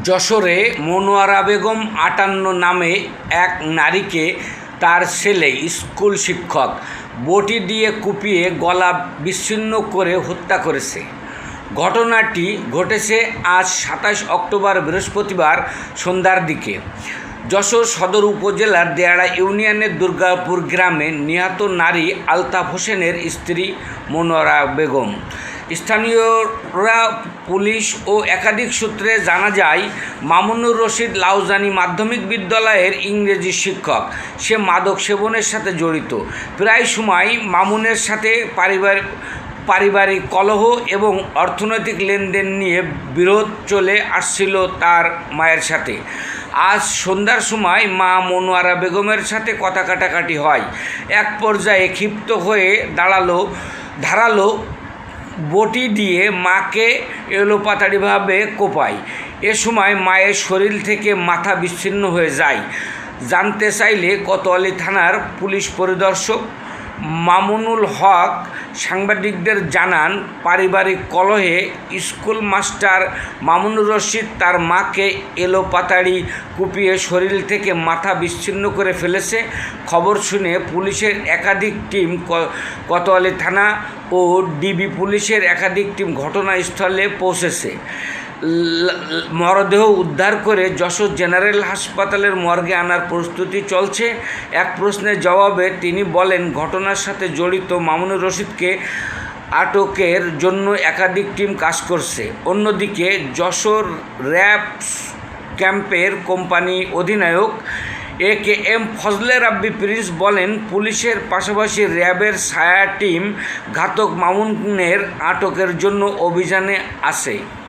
যশোরে মনোয়ারা বেগম ৫৮ নামে এক নারীকে তার ছেলে স্কুল শিক্ষক বটি দিয়ে কুপিয়ে গলা বিচ্ছিন্ন করে হত্যা করেছে। ঘটনাটি ঘটেছে আজ ২৭ অক্টোবর বৃহস্পতিবার সন্ধ্যার দিকে যশোর সদর উপজেলার দেয়াড়া ইউনিয়নের দুর্গাপুর গ্রামে নিহত নারী আলতাফ হোসেনের স্ত্রী মনোয়ারা বেগম। স্থানীয়রা, পুলিশ ও একাধিক সূত্রে জানা যায়, মামুনুর রশিদ লাউজানি মাধ্যমিক বিদ্যালয়ের ইংরেজি শিক্ষক। সে মাদক সেবনের সাথে জড়িত। প্রায় সময় মামুনের সাথে পারিবারিক কলহ এবং অর্থনৈতিক লেনদেন নিয়ে বিরোধ চলে আসছিল তার মায়ের সাথে। আজ সন্ধ্যার সময় মা মনোয়ারা বেগমের সাথে কথা কাটাকাটি হয়। এক পর্যায়ে ক্ষিপ্ত হয়ে ধারালো বটি দিয়ে মাকে এলোপাতাড়িভাবে কোপায়। এ সময় মায়ের শরীর থেকে মাথা বিচ্ছিন্ন হয়ে যায়। জানতে চাইলে কোতোয়ালি থানার পুলিশ পরিদর্শক মামুনুল হক সাংবাদিকদের জানান, পারিবারিক কলহে স্কুল মাস্টার মামুনুর রশিদ তার মাকে এলোপাতাড়ি কুপিয়ে শরীর থেকে মাথা বিচ্ছিন্ন করে ফেলেছে। খবর শুনে পুলিশের একাধিক টিম, কোতোয়ালি থানা ও ডিবি পুলিশের একাধিক টিম ঘটনাস্থলে পৌঁছেছে। মরদেহ উদ্ধার করে যশোর জেনারেল হাসপাতালের মর্গে আনার প্রস্তুতি চলছে। এক প্রশ্নের জবাবে তিনি বলেন, ঘটনার সাথে জড়িত মামুনুর রশিদকে আটকের জন্য একাধিক টিম কাজ করছে। অন্যদিকে যশোর র্যাব ক্যাম্পের কোম্পানি অধিনায়ক AKM ফজলে রাব্বি প্রিন্স বলেন, পুলিশের পাশাপাশি র্যাবের ছায়া টিম ঘাতক মামুনের আটকের জন্য অভিযানে আছে।